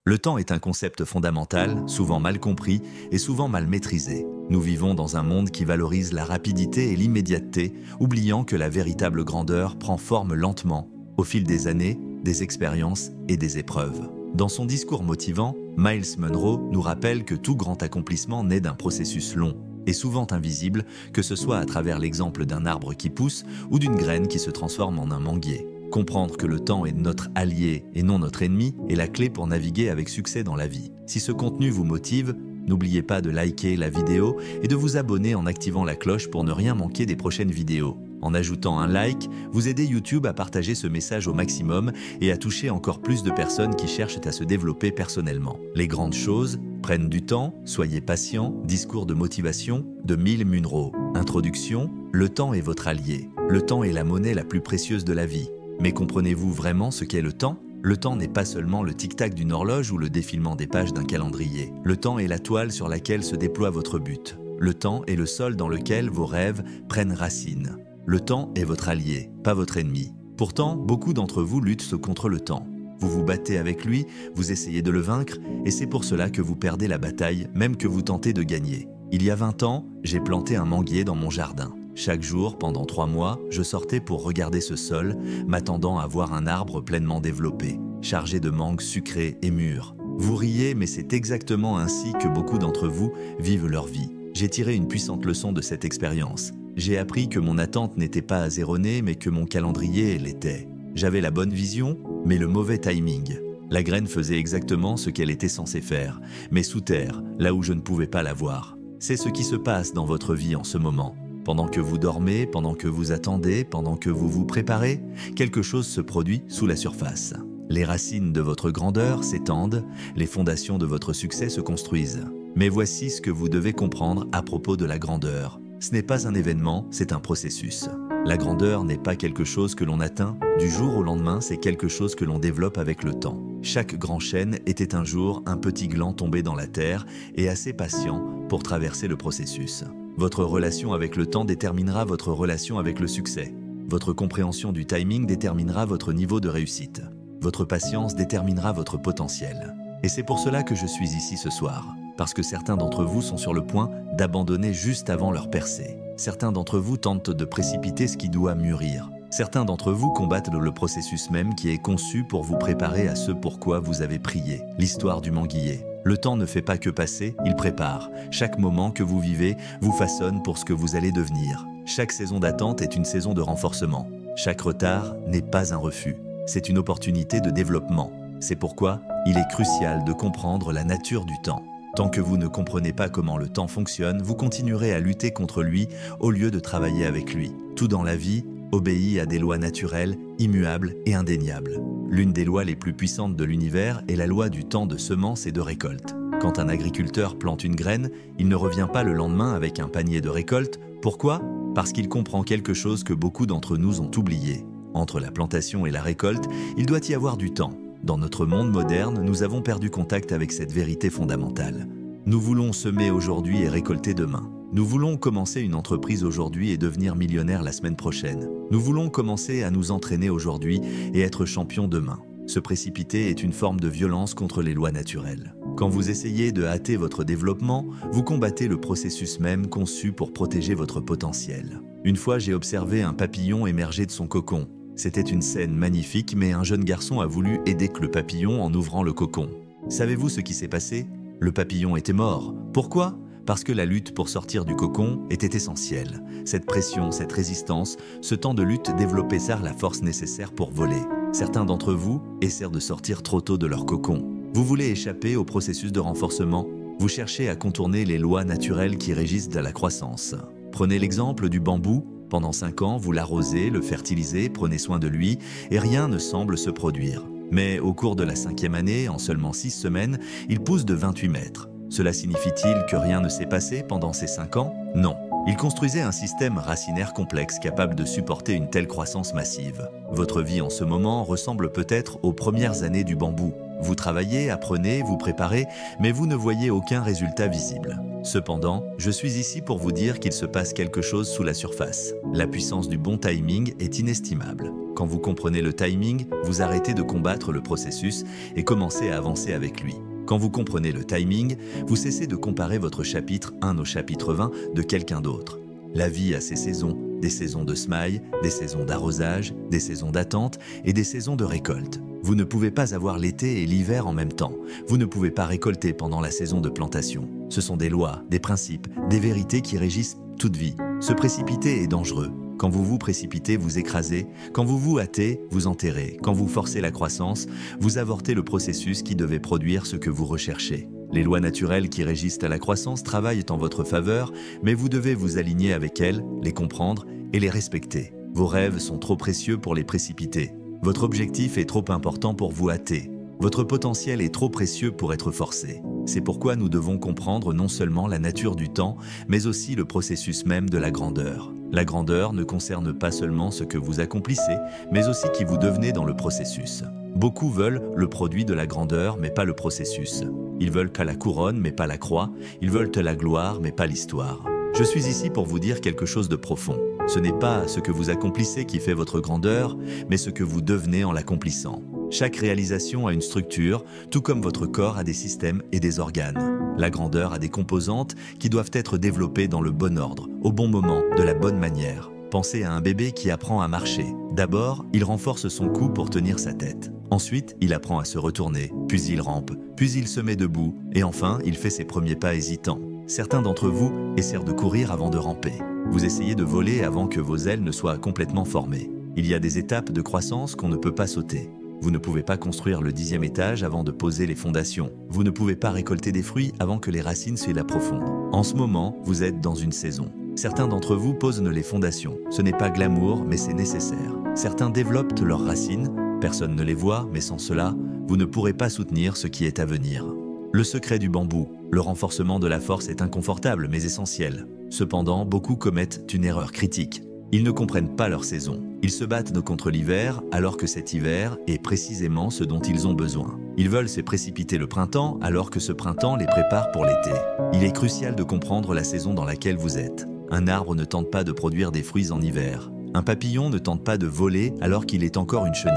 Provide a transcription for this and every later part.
Le temps est un concept fondamental, souvent mal compris et souvent mal maîtrisé. Nous vivons dans un monde qui valorise la rapidité et l'immédiateté, oubliant que la véritable grandeur prend forme lentement, au fil des années, des expériences et des épreuves. Dans son discours motivant, Myles Munroe nous rappelle que tout grand accomplissement naît d'un processus long et souvent invisible, que ce soit à travers l'exemple d'un arbre qui pousse ou d'une graine qui se transforme en un manguier. Comprendre que le temps est notre allié et non notre ennemi est la clé pour naviguer avec succès dans la vie. Si ce contenu vous motive, n'oubliez pas de liker la vidéo et de vous abonner en activant la cloche pour ne rien manquer des prochaines vidéos. En ajoutant un like, vous aidez YouTube à partager ce message au maximum et à toucher encore plus de personnes qui cherchent à se développer personnellement. Les grandes choses prennent du temps, soyez patient, discours de motivation de Myles Munroe. Introduction, le temps est votre allié. Le temps est la monnaie la plus précieuse de la vie. Mais comprenez-vous vraiment ce qu'est le temps ? Le temps n'est pas seulement le tic-tac d'une horloge ou le défilement des pages d'un calendrier. Le temps est la toile sur laquelle se déploie votre but. Le temps est le sol dans lequel vos rêves prennent racine. Le temps est votre allié, pas votre ennemi. Pourtant, beaucoup d'entre vous luttent contre le temps. Vous vous battez avec lui, vous essayez de le vaincre, et c'est pour cela que vous perdez la bataille, même que vous tentez de gagner. Il y a 20 ans, j'ai planté un manguier dans mon jardin. Chaque jour, pendant 3 mois, je sortais pour regarder ce sol, m'attendant à voir un arbre pleinement développé, chargé de mangues sucrées et mûres. Vous riez, mais c'est exactement ainsi que beaucoup d'entre vous vivent leur vie. J'ai tiré une puissante leçon de cette expérience. J'ai appris que mon attente n'était pas erronée, mais que mon calendrier l'était. J'avais la bonne vision, mais le mauvais timing. La graine faisait exactement ce qu'elle était censée faire, mais sous terre, là où je ne pouvais pas la voir. C'est ce qui se passe dans votre vie en ce moment. Pendant que vous dormez, pendant que vous attendez, pendant que vous vous préparez, quelque chose se produit sous la surface. Les racines de votre grandeur s'étendent, les fondations de votre succès se construisent. Mais voici ce que vous devez comprendre à propos de la grandeur. Ce n'est pas un événement, c'est un processus. La grandeur n'est pas quelque chose que l'on atteint, du jour au lendemain, c'est quelque chose que l'on développe avec le temps. Chaque grand chêne était un jour un petit gland tombé dans la terre et assez patient pour traverser le processus. Votre relation avec le temps déterminera votre relation avec le succès. Votre compréhension du timing déterminera votre niveau de réussite. Votre patience déterminera votre potentiel. Et c'est pour cela que je suis ici ce soir. Parce que certains d'entre vous sont sur le point d'abandonner juste avant leur percée. Certains d'entre vous tentent de précipiter ce qui doit mûrir. Certains d'entre vous combattent le processus même qui est conçu pour vous préparer à ce pourquoi vous avez prié. L'histoire du manguier. Le temps ne fait pas que passer, il prépare. Chaque moment que vous vivez vous façonne pour ce que vous allez devenir. Chaque saison d'attente est une saison de renforcement. Chaque retard n'est pas un refus. C'est une opportunité de développement. C'est pourquoi il est crucial de comprendre la nature du temps. Tant que vous ne comprenez pas comment le temps fonctionne, vous continuerez à lutter contre lui au lieu de travailler avec lui. Tout dans la vie obéit à des lois naturelles, immuables et indéniables. L'une des lois les plus puissantes de l'univers est la loi du temps de semence et de récolte. Quand un agriculteur plante une graine, il ne revient pas le lendemain avec un panier de récolte. Pourquoi ? Parce qu'il comprend quelque chose que beaucoup d'entre nous ont oublié. Entre la plantation et la récolte, il doit y avoir du temps. Dans notre monde moderne, nous avons perdu contact avec cette vérité fondamentale. Nous voulons semer aujourd'hui et récolter demain. Nous voulons commencer une entreprise aujourd'hui et devenir millionnaire la semaine prochaine. Nous voulons commencer à nous entraîner aujourd'hui et être champion demain. Se précipiter est une forme de violence contre les lois naturelles. Quand vous essayez de hâter votre développement, vous combattez le processus même conçu pour protéger votre potentiel. Une fois, j'ai observé un papillon émerger de son cocon. C'était une scène magnifique, mais un jeune garçon a voulu aider le papillon en ouvrant le cocon. Savez-vous ce qui s'est passé ? Le papillon était mort. Pourquoi ? Parce que la lutte pour sortir du cocon était essentielle. Cette pression, cette résistance, ce temps de lutte développait la force nécessaire pour voler. Certains d'entre vous essaient de sortir trop tôt de leur cocon. Vous voulez échapper au processus de renforcement. Vous cherchez à contourner les lois naturelles qui régissent la croissance. Prenez l'exemple du bambou. Pendant 5 ans, vous l'arrosez, le fertilisez, prenez soin de lui, et rien ne semble se produire. Mais au cours de la 5e année, en seulement 6 semaines, il pousse de 28 mètres. Cela signifie-t-il que rien ne s'est passé pendant ces 5 ans ? Non. Il construisait un système racinaire complexe capable de supporter une telle croissance massive. Votre vie en ce moment ressemble peut-être aux premières années du bambou. Vous travaillez, apprenez, vous préparez, mais vous ne voyez aucun résultat visible. Cependant, je suis ici pour vous dire qu'il se passe quelque chose sous la surface. La puissance du bon timing est inestimable. Quand vous comprenez le timing, vous arrêtez de combattre le processus et commencez à avancer avec lui. Quand vous comprenez le timing, vous cessez de comparer votre chapitre 1 au chapitre 20 de quelqu'un d'autre. La vie a ses saisons, des saisons de semailles, des saisons d'arrosage, des saisons d'attente et des saisons de récolte. Vous ne pouvez pas avoir l'été et l'hiver en même temps. Vous ne pouvez pas récolter pendant la saison de plantation. Ce sont des lois, des principes, des vérités qui régissent toute vie. Se précipiter est dangereux. Quand vous vous précipitez, vous écrasez. Quand vous vous hâtez, vous enterrez. Quand vous forcez la croissance, vous avortez le processus qui devait produire ce que vous recherchez. Les lois naturelles qui régissent la croissance travaillent en votre faveur, mais vous devez vous aligner avec elles, les comprendre et les respecter. Vos rêves sont trop précieux pour les précipiter. Votre objectif est trop important pour vous hâter. Votre potentiel est trop précieux pour être forcé. C'est pourquoi nous devons comprendre non seulement la nature du temps, mais aussi le processus même de la grandeur. La grandeur ne concerne pas seulement ce que vous accomplissez, mais aussi qui vous devenez dans le processus. Beaucoup veulent le produit de la grandeur, mais pas le processus. Ils veulent qu'à la couronne, mais pas la croix. Ils veulent la gloire, mais pas l'histoire. Je suis ici pour vous dire quelque chose de profond. Ce n'est pas ce que vous accomplissez qui fait votre grandeur, mais ce que vous devenez en l'accomplissant. Chaque réalisation a une structure, tout comme votre corps a des systèmes et des organes. La grandeur a des composantes qui doivent être développées dans le bon ordre, au bon moment, de la bonne manière. Pensez à un bébé qui apprend à marcher. D'abord, il renforce son cou pour tenir sa tête. Ensuite, il apprend à se retourner, puis il rampe, puis il se met debout, et enfin, il fait ses premiers pas hésitants. Certains d'entre vous essaient de courir avant de ramper. Vous essayez de voler avant que vos ailes ne soient complètement formées. Il y a des étapes de croissance qu'on ne peut pas sauter. Vous ne pouvez pas construire le 10e étage avant de poser les fondations. Vous ne pouvez pas récolter des fruits avant que les racines soient profondes. En ce moment, vous êtes dans une saison. Certains d'entre vous posent les fondations. Ce n'est pas glamour, mais c'est nécessaire. Certains développent leurs racines. Personne ne les voit, mais sans cela, vous ne pourrez pas soutenir ce qui est à venir. Le secret du bambou, le renforcement de la force est inconfortable mais essentiel. Cependant, beaucoup commettent une erreur critique. Ils ne comprennent pas leur saison. Ils se battent contre l'hiver alors que cet hiver est précisément ce dont ils ont besoin. Ils veulent se précipiter le printemps alors que ce printemps les prépare pour l'été. Il est crucial de comprendre la saison dans laquelle vous êtes. Un arbre ne tente pas de produire des fruits en hiver. Un papillon ne tente pas de voler alors qu'il est encore une chenille.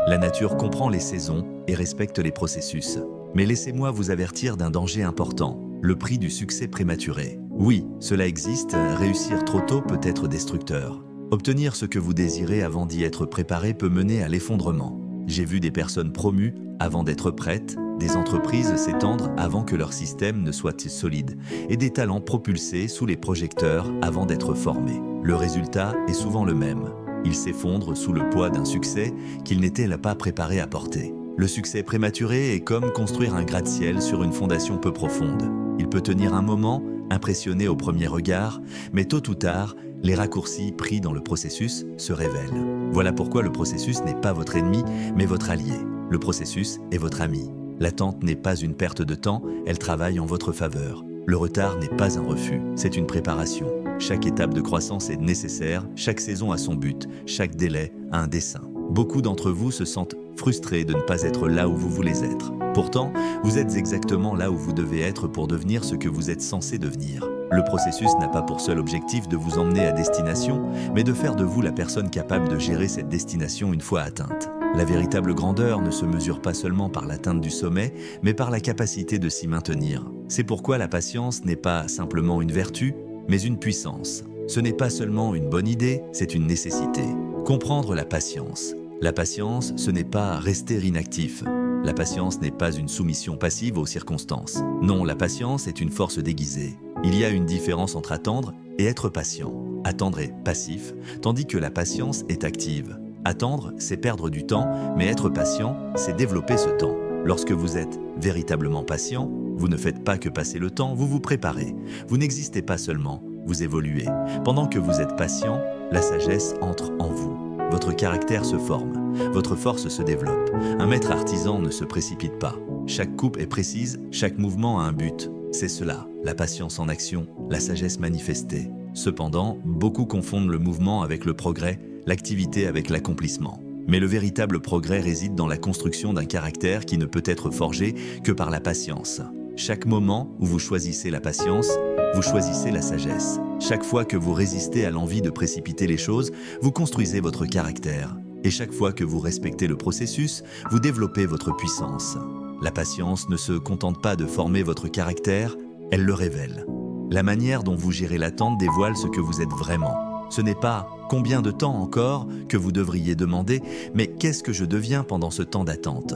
La nature comprend les saisons et respecte les processus. Mais laissez-moi vous avertir d'un danger important, le prix du succès prématuré. Oui, cela existe, réussir trop tôt peut être destructeur. Obtenir ce que vous désirez avant d'y être préparé peut mener à l'effondrement. J'ai vu des personnes promues avant d'être prêtes, des entreprises s'étendre avant que leur système ne soit solide, et des talents propulsés sous les projecteurs avant d'être formés. Le résultat est souvent le même. Ils s'effondrent sous le poids d'un succès qu'ils n'étaient pas préparés à porter. Le succès prématuré est comme construire un gratte-ciel sur une fondation peu profonde. Il peut tenir un moment, impressionner au premier regard, mais tôt ou tard, les raccourcis pris dans le processus se révèlent. Voilà pourquoi le processus n'est pas votre ennemi, mais votre allié. Le processus est votre ami. L'attente n'est pas une perte de temps, elle travaille en votre faveur. Le retard n'est pas un refus, c'est une préparation. Chaque étape de croissance est nécessaire, chaque saison a son but, chaque délai a un dessein. Beaucoup d'entre vous se sentent frustrés de ne pas être là où vous voulez être. Pourtant, vous êtes exactement là où vous devez être pour devenir ce que vous êtes censé devenir. Le processus n'a pas pour seul objectif de vous emmener à destination, mais de faire de vous la personne capable de gérer cette destination une fois atteinte. La véritable grandeur ne se mesure pas seulement par l'atteinte du sommet, mais par la capacité de s'y maintenir. C'est pourquoi la patience n'est pas simplement une vertu, mais une puissance. Ce n'est pas seulement une bonne idée, c'est une nécessité. Comprendre la patience. La patience, ce n'est pas rester inactif. La patience n'est pas une soumission passive aux circonstances. Non, la patience est une force déguisée. Il y a une différence entre attendre et être patient. Attendre est passif, tandis que la patience est active. Attendre, c'est perdre du temps, mais être patient, c'est développer ce temps. Lorsque vous êtes véritablement patient, vous ne faites pas que passer le temps, vous vous préparez. Vous n'existez pas seulement, vous évoluez. Pendant que vous êtes patient, la sagesse entre en vous. Votre caractère se forme, votre force se développe. Un maître artisan ne se précipite pas. Chaque coupe est précise, chaque mouvement a un but. C'est cela, la patience en action, la sagesse manifestée. Cependant, beaucoup confondent le mouvement avec le progrès, l'activité avec l'accomplissement. Mais le véritable progrès réside dans la construction d'un caractère qui ne peut être forgé que par la patience. Chaque moment où vous choisissez la patience vous choisissez la sagesse. Chaque fois que vous résistez à l'envie de précipiter les choses, vous construisez votre caractère. Et chaque fois que vous respectez le processus, vous développez votre puissance. La patience ne se contente pas de former votre caractère, elle le révèle. La manière dont vous gérez l'attente dévoile ce que vous êtes vraiment. Ce n'est pas « combien de temps encore » que vous devriez demander, mais « qu'est-ce que je deviens pendant ce temps d'attente ?»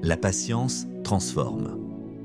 La patience transforme.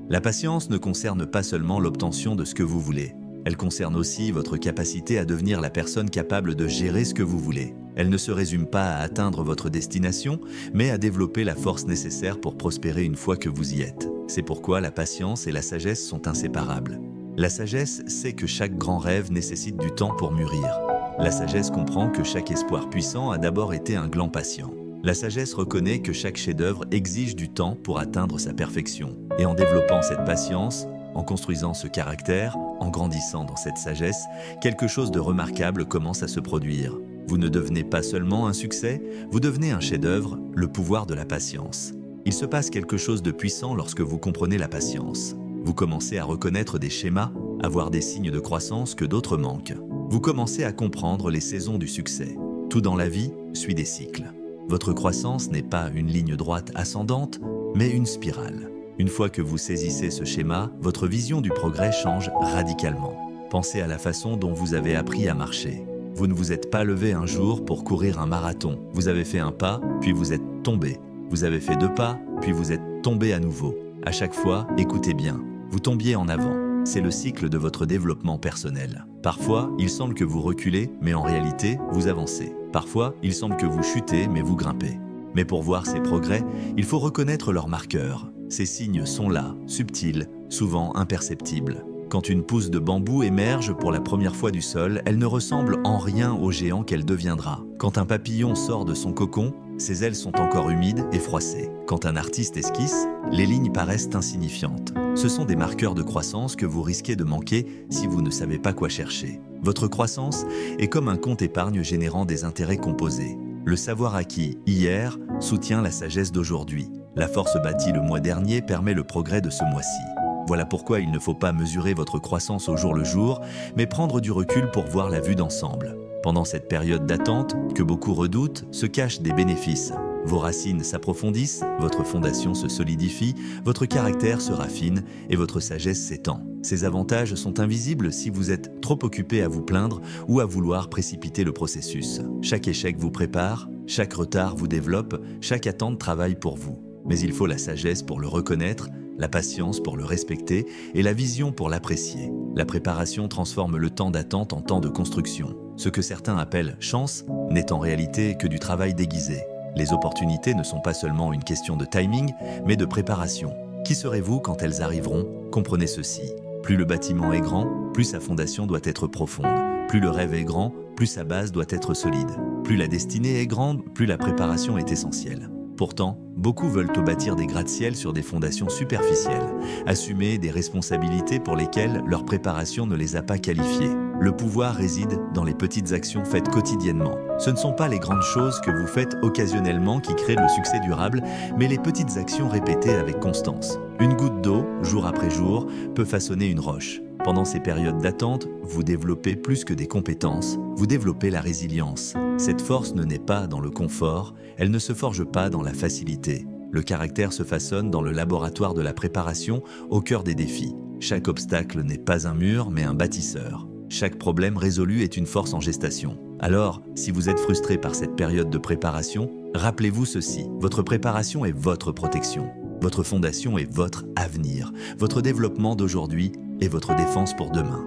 La patience ne concerne pas seulement l'obtention de ce que vous voulez. Elle concerne aussi votre capacité à devenir la personne capable de gérer ce que vous voulez. Elle ne se résume pas à atteindre votre destination, mais à développer la force nécessaire pour prospérer une fois que vous y êtes. C'est pourquoi la patience et la sagesse sont inséparables. La sagesse sait que chaque grand rêve nécessite du temps pour mûrir. La sagesse comprend que chaque espoir puissant a d'abord été un gland patient. La sagesse reconnaît que chaque chef-d'œuvre exige du temps pour atteindre sa perfection. Et en développant cette patience, en construisant ce caractère, en grandissant dans cette sagesse, quelque chose de remarquable commence à se produire. Vous ne devenez pas seulement un succès, vous devenez un chef-d'œuvre, le pouvoir de la patience. Il se passe quelque chose de puissant lorsque vous comprenez la patience. Vous commencez à reconnaître des schémas, à voir des signes de croissance que d'autres manquent. Vous commencez à comprendre les saisons du succès. Tout dans la vie suit des cycles. Votre croissance n'est pas une ligne droite ascendante, mais une spirale. Une fois que vous saisissez ce schéma, votre vision du progrès change radicalement. Pensez à la façon dont vous avez appris à marcher. Vous ne vous êtes pas levé un jour pour courir un marathon. Vous avez fait un pas, puis vous êtes tombé. Vous avez fait 2 pas, puis vous êtes tombé à nouveau. À chaque fois, écoutez bien, vous tombiez en avant. C'est le cycle de votre développement personnel. Parfois, il semble que vous reculez, mais en réalité, vous avancez. Parfois, il semble que vous chutez, mais vous grimpez. Mais pour voir ces progrès, il faut reconnaître leurs marqueurs. Ces signes sont là, subtils, souvent imperceptibles. Quand une pousse de bambou émerge pour la première fois du sol, elle ne ressemble en rien au géant qu'elle deviendra. Quand un papillon sort de son cocon, ses ailes sont encore humides et froissées. Quand un artiste esquisse, les lignes paraissent insignifiantes. Ce sont des marqueurs de croissance que vous risquez de manquer si vous ne savez pas quoi chercher. Votre croissance est comme un compte épargne générant des intérêts composés. Le savoir acquis hier soutient la sagesse d'aujourd'hui. La force bâtie le mois dernier permet le progrès de ce mois-ci. Voilà pourquoi il ne faut pas mesurer votre croissance au jour le jour, mais prendre du recul pour voir la vue d'ensemble. Pendant cette période d'attente, que beaucoup redoutent, se cachent des bénéfices. Vos racines s'approfondissent, votre fondation se solidifie, votre caractère se raffine et votre sagesse s'étend. Ces avantages sont invisibles si vous êtes trop occupé à vous plaindre ou à vouloir précipiter le processus. Chaque échec vous prépare, chaque retard vous développe, chaque attente travaille pour vous. Mais il faut la sagesse pour le reconnaître, la patience pour le respecter et la vision pour l'apprécier. La préparation transforme le temps d'attente en temps de construction. Ce que certains appellent chance n'est en réalité que du travail déguisé. Les opportunités ne sont pas seulement une question de timing, mais de préparation. Qui serez-vous quand elles arriveront? Comprenez ceci. Plus le bâtiment est grand, plus sa fondation doit être profonde. Plus le rêve est grand, plus sa base doit être solide. Plus la destinée est grande, plus la préparation est essentielle. Pourtant, beaucoup veulent bâtir des gratte-ciel sur des fondations superficielles, assumer des responsabilités pour lesquelles leur préparation ne les a pas qualifiées. Le pouvoir réside dans les petites actions faites quotidiennement. Ce ne sont pas les grandes choses que vous faites occasionnellement qui créent le succès durable, mais les petites actions répétées avec constance. Une goutte d'eau, jour après jour, peut façonner une roche. Pendant ces périodes d'attente, vous développez plus que des compétences, vous développez la résilience. Cette force ne naît pas dans le confort, elle ne se forge pas dans la facilité. Le caractère se façonne dans le laboratoire de la préparation, au cœur des défis. Chaque obstacle n'est pas un mur, mais un bâtisseur. Chaque problème résolu est une force en gestation. Alors, si vous êtes frustré par cette période de préparation, rappelez-vous ceci, votre préparation est votre protection. Votre fondation est votre avenir, votre développement d'aujourd'hui et votre défense pour demain.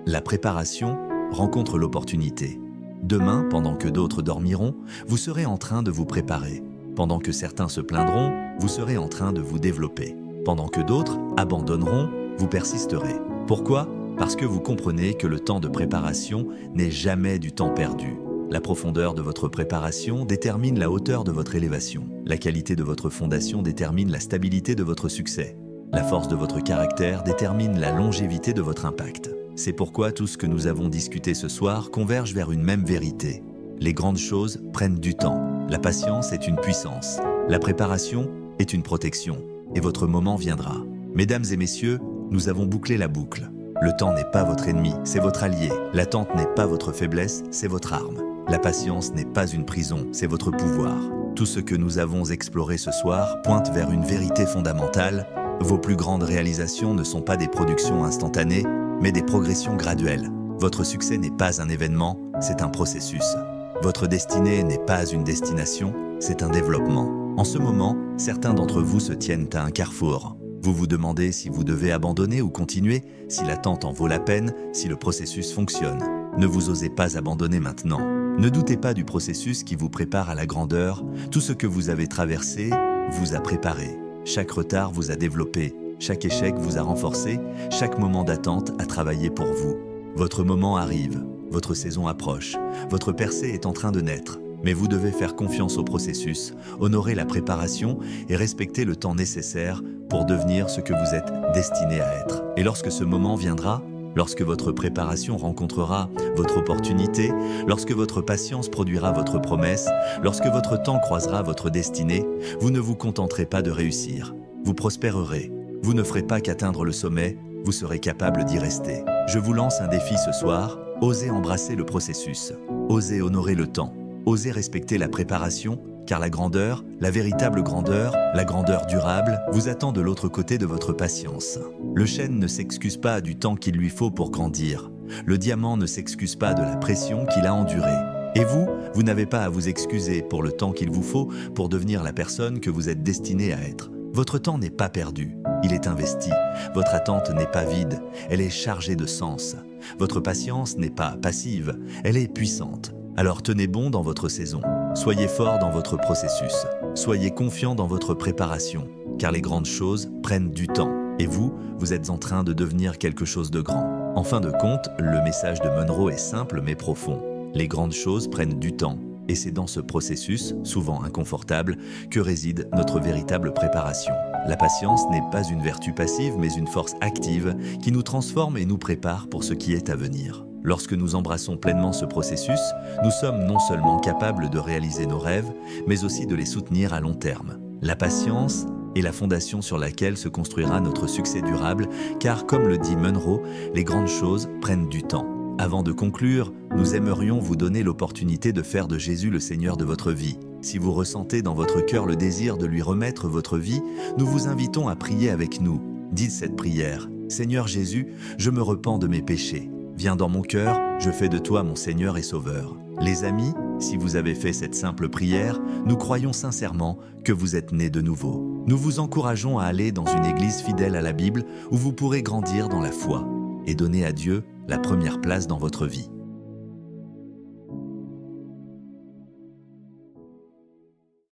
La préparation rencontre l'opportunité. Demain, pendant que d'autres dormiront, vous serez en train de vous préparer. Pendant que certains se plaindront, vous serez en train de vous développer. Pendant que d'autres abandonneront, vous persisterez. Pourquoi ? Parce que vous comprenez que le temps de préparation n'est jamais du temps perdu. La profondeur de votre préparation détermine la hauteur de votre élévation. La qualité de votre fondation détermine la stabilité de votre succès. La force de votre caractère détermine la longévité de votre impact. C'est pourquoi tout ce que nous avons discuté ce soir converge vers une même vérité. Les grandes choses prennent du temps. La patience est une puissance. La préparation est une protection. Et votre moment viendra. Mesdames et messieurs, nous avons bouclé la boucle. Le temps n'est pas votre ennemi, c'est votre allié. L'attente n'est pas votre faiblesse, c'est votre arme. La patience n'est pas une prison, c'est votre pouvoir. Tout ce que nous avons exploré ce soir pointe vers une vérité fondamentale. Vos plus grandes réalisations ne sont pas des productions instantanées, mais des progressions graduelles. Votre succès n'est pas un événement, c'est un processus. Votre destinée n'est pas une destination, c'est un développement. En ce moment, certains d'entre vous se tiennent à un carrefour. Vous vous demandez si vous devez abandonner ou continuer, si l'attente en vaut la peine, si le processus fonctionne. Ne vous osez pas abandonner maintenant. Ne doutez pas du processus qui vous prépare à la grandeur. Tout ce que vous avez traversé vous a préparé. Chaque retard vous a développé. Chaque échec vous a renforcé. Chaque moment d'attente a travaillé pour vous. Votre moment arrive. Votre saison approche. Votre percée est en train de naître. Mais vous devez faire confiance au processus, honorer la préparation et respecter le temps nécessaire pour devenir ce que vous êtes destiné à être. Et lorsque ce moment viendra, lorsque votre préparation rencontrera votre opportunité, lorsque votre patience produira votre promesse, lorsque votre temps croisera votre destinée, vous ne vous contenterez pas de réussir. Vous prospérerez. Vous ne ferez pas qu'atteindre le sommet, vous serez capable d'y rester. Je vous lance un défi ce soir, osez embrasser le processus, osez honorer le temps. Osez respecter la préparation, car la grandeur, la véritable grandeur, la grandeur durable, vous attend de l'autre côté de votre patience. Le chêne ne s'excuse pas du temps qu'il lui faut pour grandir. Le diamant ne s'excuse pas de la pression qu'il a endurée. Et vous n'avez pas à vous excuser pour le temps qu'il vous faut pour devenir la personne que vous êtes destiné à être. Votre temps n'est pas perdu, il est investi. Votre attente n'est pas vide, elle est chargée de sens. Votre patience n'est pas passive, elle est puissante. Alors tenez bon dans votre saison, soyez fort dans votre processus, soyez confiant dans votre préparation, car les grandes choses prennent du temps. Et vous êtes en train de devenir quelque chose de grand. En fin de compte, le message de Monroe est simple mais profond. Les grandes choses prennent du temps, et c'est dans ce processus, souvent inconfortable, que réside notre véritable préparation. La patience n'est pas une vertu passive, mais une force active qui nous transforme et nous prépare pour ce qui est à venir. Lorsque nous embrassons pleinement ce processus, nous sommes non seulement capables de réaliser nos rêves, mais aussi de les soutenir à long terme. La patience est la fondation sur laquelle se construira notre succès durable, car comme le dit Monroe, les grandes choses prennent du temps. Avant de conclure, nous aimerions vous donner l'opportunité de faire de Jésus le Seigneur de votre vie. Si vous ressentez dans votre cœur le désir de lui remettre votre vie, nous vous invitons à prier avec nous. Dites cette prière. Seigneur Jésus, je me repens de mes péchés. Viens dans mon cœur, je fais de toi mon Seigneur et Sauveur. Les amis, si vous avez fait cette simple prière, nous croyons sincèrement que vous êtes nés de nouveau. Nous vous encourageons à aller dans une église fidèle à la Bible où vous pourrez grandir dans la foi et donner à Dieu la première place dans votre vie.